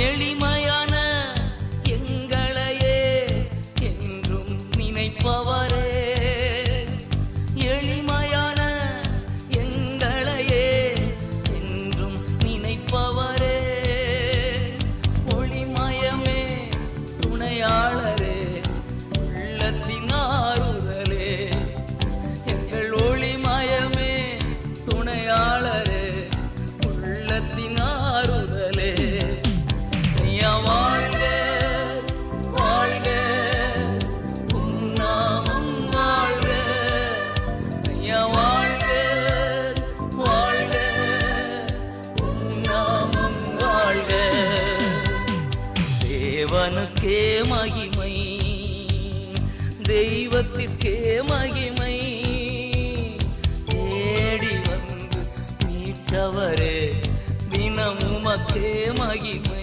எளிமையான எங்களையே என்றும் நினைப்பவரே, எளிமையான எங்களையே என்றும் நினைப்பவரே, ஒளிமயமே துணையாளரே, உள்ளத்தின் ஆறுதலே, எங்கள் ஒளிமயமே துணையாளரே, உள்ளத்தின் ஆறுதலே. ஐயா வாழ்க வாழ்க உம் நாமம் வாழ்க, ஐயா வாழ்க வாழ்க உம் நாமம் வாழ்க. தேவனுக்கே மகிமை, தெய்வத்திற்கே மகிமை, தேடி வந்து மீட்டவரே தினம் உமக்கே மகிமை.